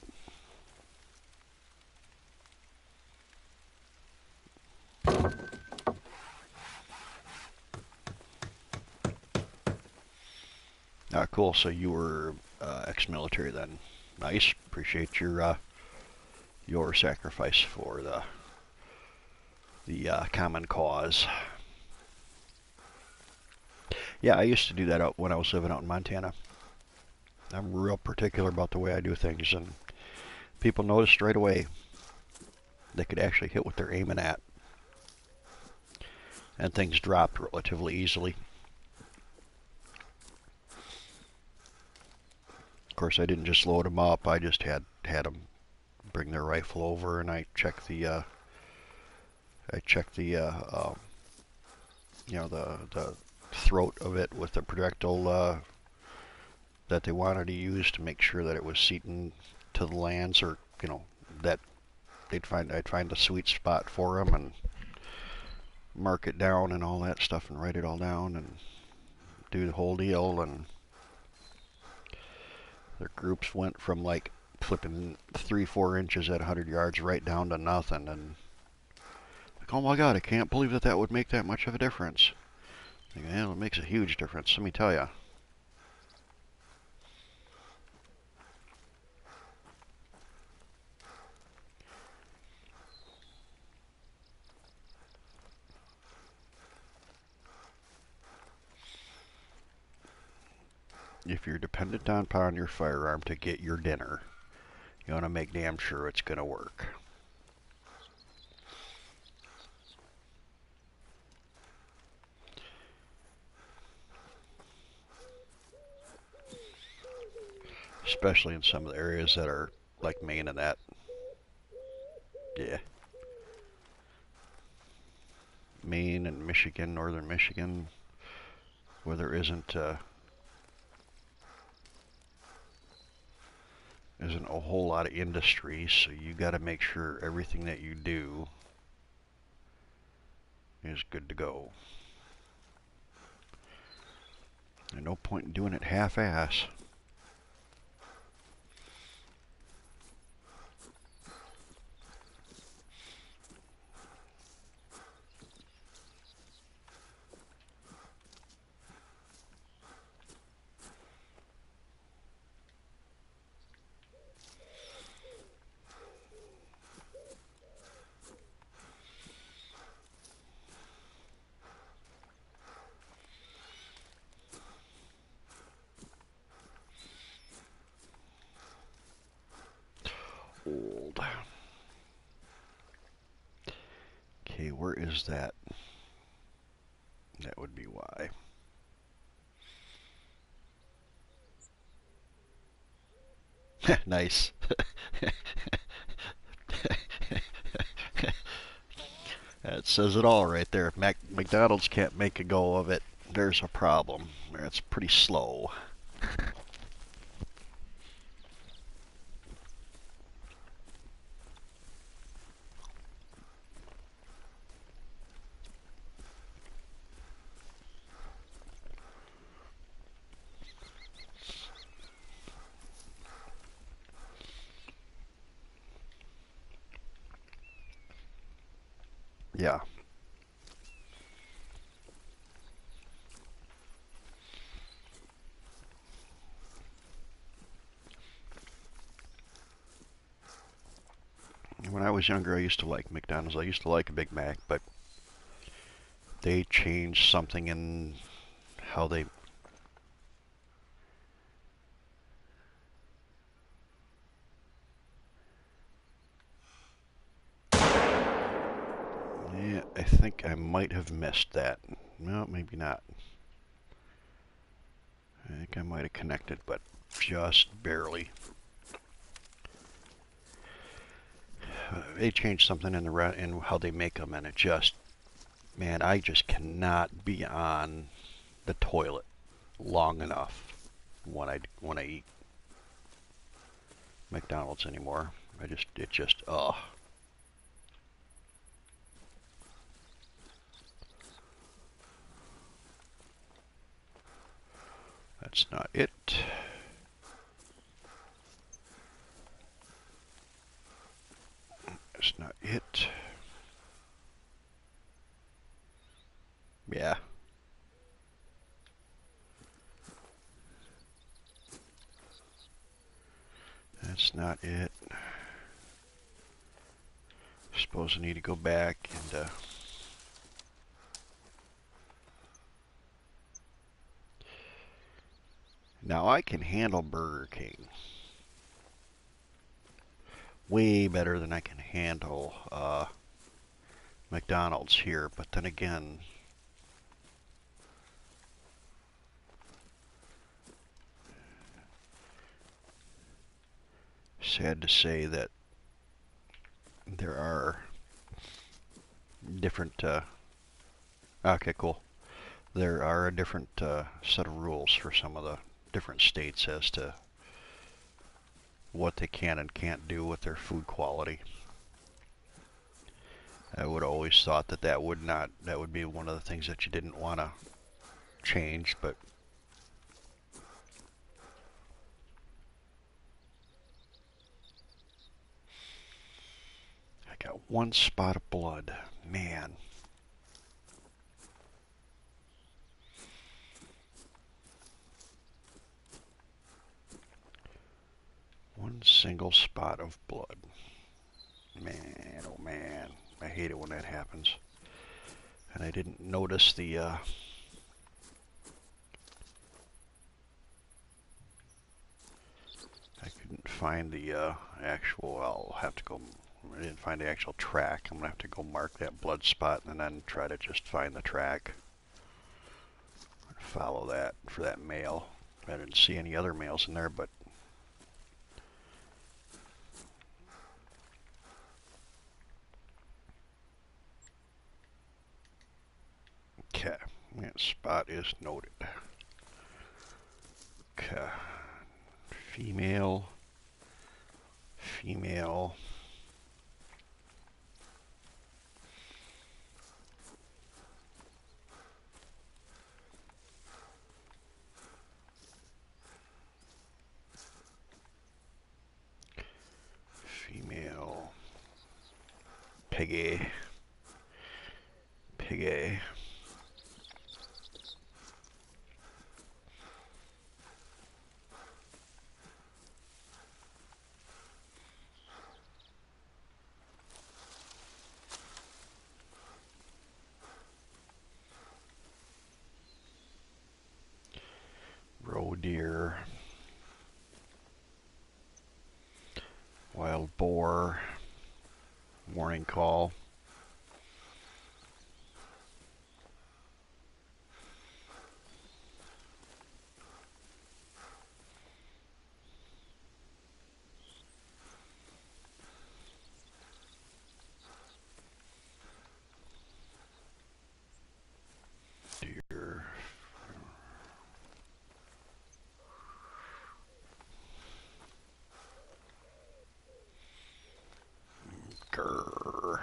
Cool. So you were ex-military then. Nice. Appreciate your sacrifice for the common cause. Yeah, I used to do that when I was living out in Montana. I'm real particular about the way I do things, and people noticed right away. They could actually hit what they're aiming at, and things dropped relatively easily. Of course, I didn't just load them up. I just had them bring their rifle over, and I checked the the throat of it with the projectile that they wanted to use to make sure that it was seating to the lands, or that I'd find a sweet spot for them and mark it down and all that stuff and write it all down and do the whole deal. And their groups went from like flipping 3-4 inches at 100 yards right down to nothing, and like, oh my god, I can't believe that would make that much of a difference. Like, yeah, it makes a huge difference, let me tell you. If you're dependent upon your firearm to get your dinner, you want to make damn sure it's going to work. Especially in some of the areas that are like Maine and that. Yeah. Maine and Michigan, northern Michigan, where there isn't a whole lot of industry, so you got to make sure everything that you do is good to go. There's no point in doing it half-ass. Old. Okay, where is that? That would be why. Nice. That says it all right there. If McDonald's can't make a go of it, there's a problem. It's pretty slow. Yeah. When I was younger, I used to like McDonald's. I used to like a Big Mac, but they changed something in how they... Yeah, I think I might have missed that. No, maybe not. I think I might have connected, but just barely. They changed something in in how they make them, and it just, man, I just cannot be on the toilet long enough when I eat McDonald's anymore. It just, ugh. That's not it. That's not it. Yeah. That's not it. Suppose I need to go back and now I can handle Burger King way better than I can handle McDonald's here, but then again, sad to say that there are different okay, cool. There are a different set of rules for some of the different states as to what they can and can't do with their food quality. I would always thought that that would be one of the things that you didn't want to change, but I got one spot of blood. Man. One single spot of blood. Man, oh man. I hate it when that happens. And I didn't notice the I couldn't find the actual, I'll have to go, I didn't find the actual track. I'm going to have to go mark that blood spot and then try to just find the track. Follow that for that male. I didn't see any other males in there, but okay, that spot is noted. Okay, female, female. Female, Peggy, Peggy. Roe deer, wild boar, morning call. Deer. Grr.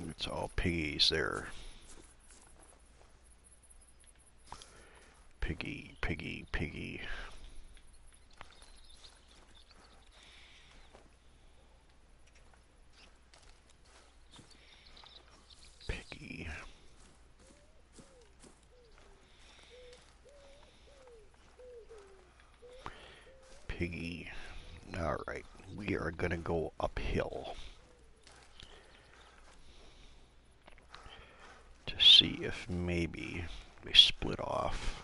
It's all piggies there. Piggy, piggy, piggy. Piggy. Alright, we are going to go uphill to see if maybe we split off.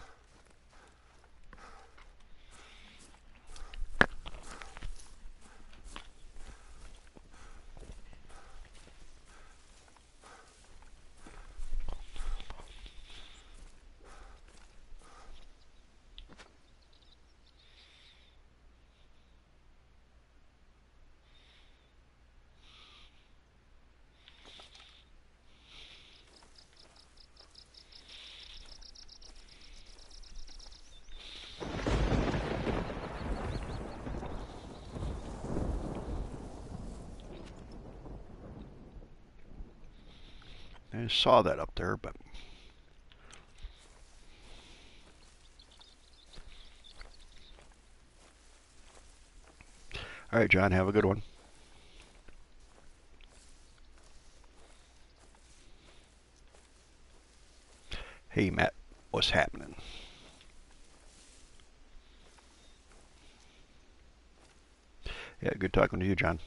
I saw that up there, but all right, John, have a good one. Hey, Matt, what's happening? Yeah, good talking to you, John.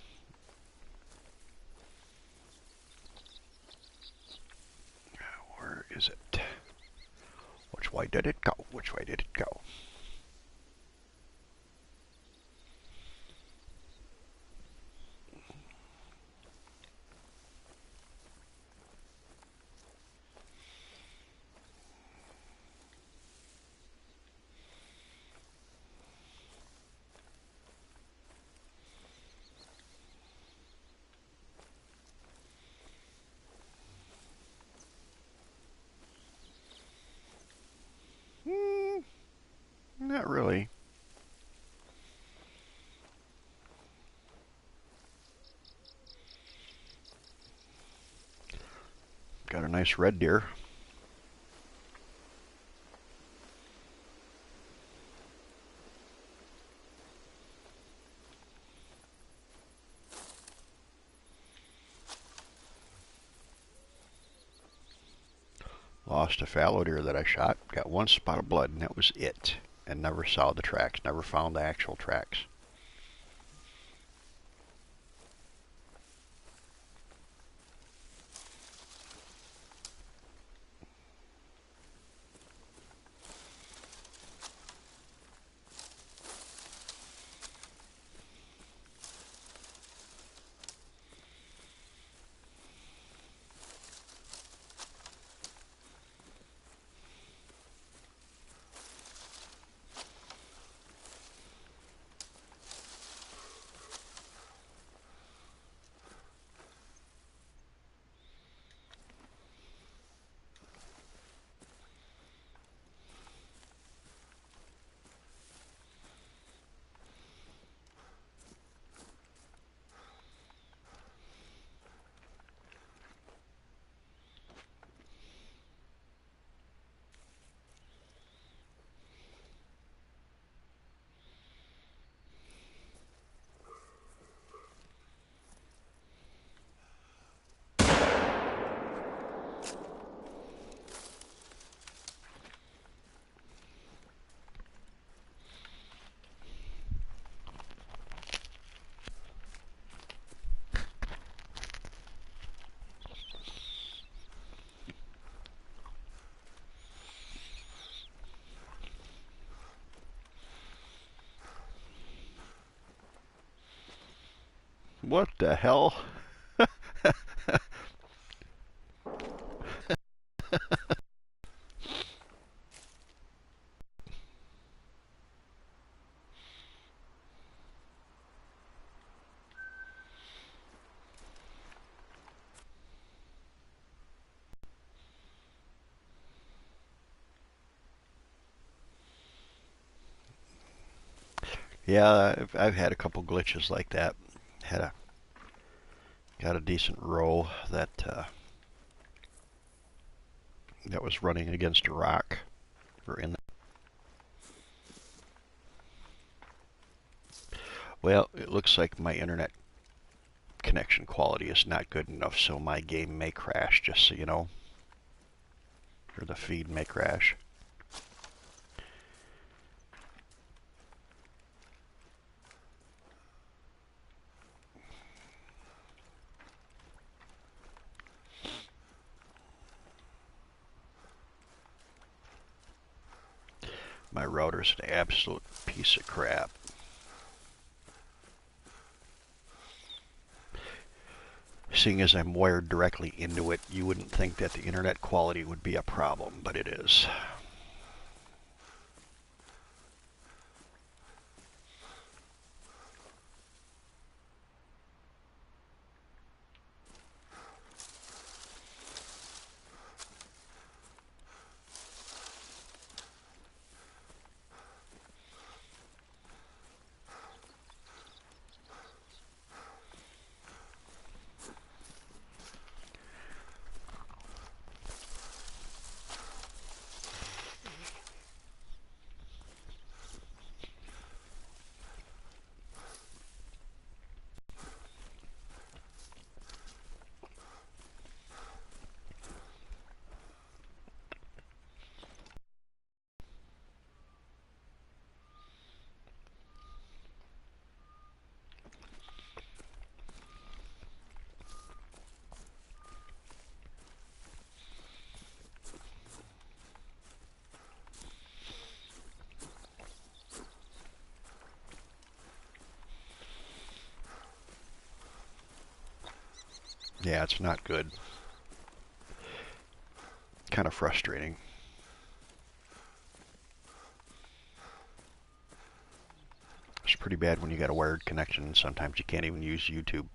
Where is it? Which way did it go? Which way did it go? Not really. Got a nice red deer. Lost a fallow deer that I shot. Got one spot of blood, and that was it. And never saw the tracks. Never found the actual tracks. What the hell? Yeah, I've had a couple glitches like that. Got a decent row that was running against a rock or in. Well, it looks like my internet connection quality is not good enough, so my game may crash. Just so you know, or the feed may crash. My router's an absolute piece of crap. Seeing as I'm wired directly into it, you wouldn't think that the internet quality would be a problem, but it is. Yeah, it's not good. Kind of frustrating. It's pretty bad when you got a wired connection and sometimes you can't even use YouTube.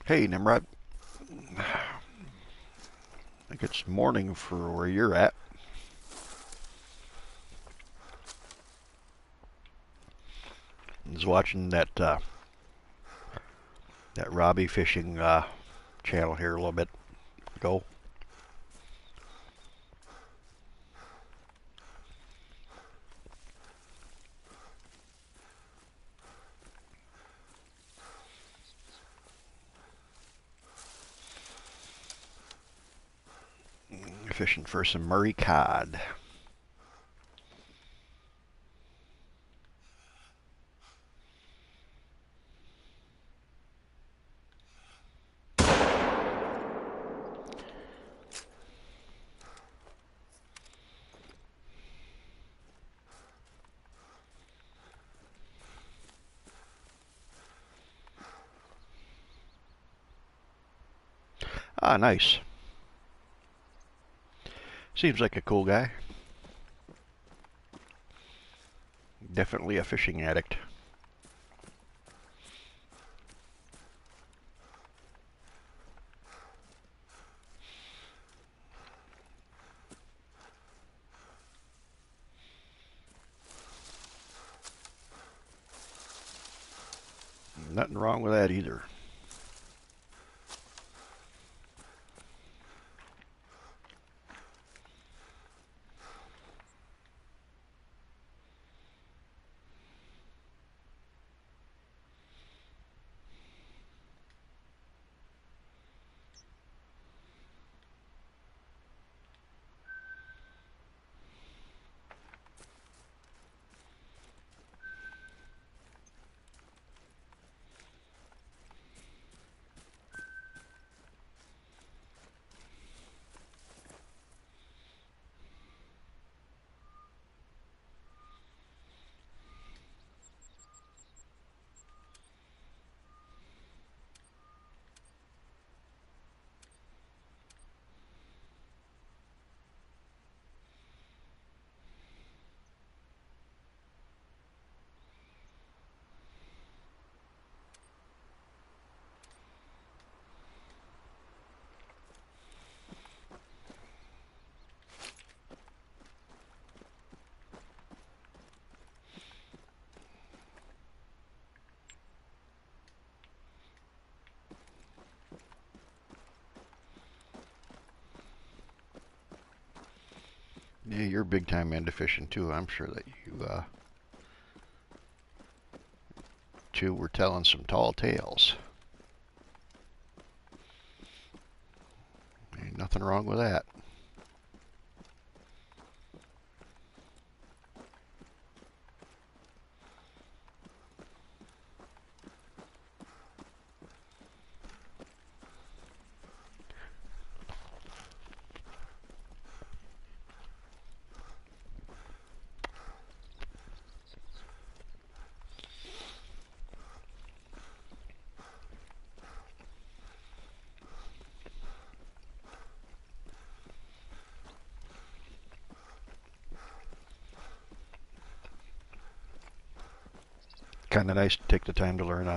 Hey, Nimrod. I think it's morning for where you're at. I was watching that Robbie fishing channel here a little bit ago. Fishing for some Murray cod. Ah, nice. Seems like a cool guy. Definitely a fishing addict. Nothing wrong with that either. Yeah, you're big time into fishing too. I'm sure that you two were telling some tall tales. Ain't nothing wrong with that. Kind of nice to take the time to learn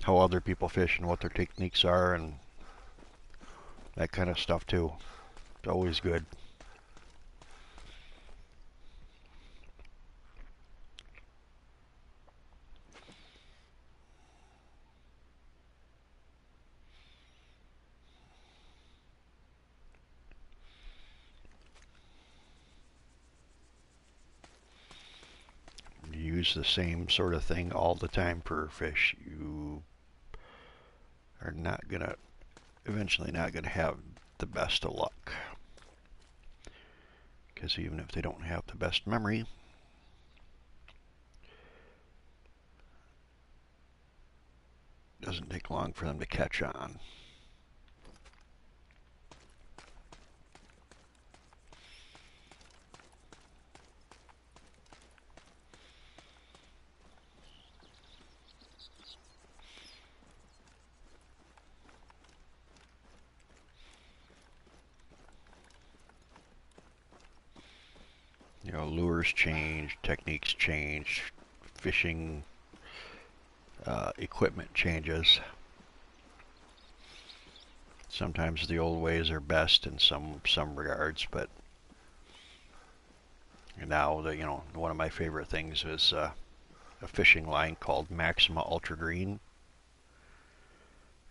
how other people fish and what their techniques are and that kind of stuff too. It's always good. You use the same sort of thing all the time per fish. You are not gonna eventually not gonna have the best of luck. Because even if they don't have the best memory, it doesn't take long for them to catch on. You know, lures change, techniques change, fishing equipment changes. Sometimes the old ways are best in some regards, but now one of my favorite things is a fishing line called Maxima Ultra Green,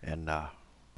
and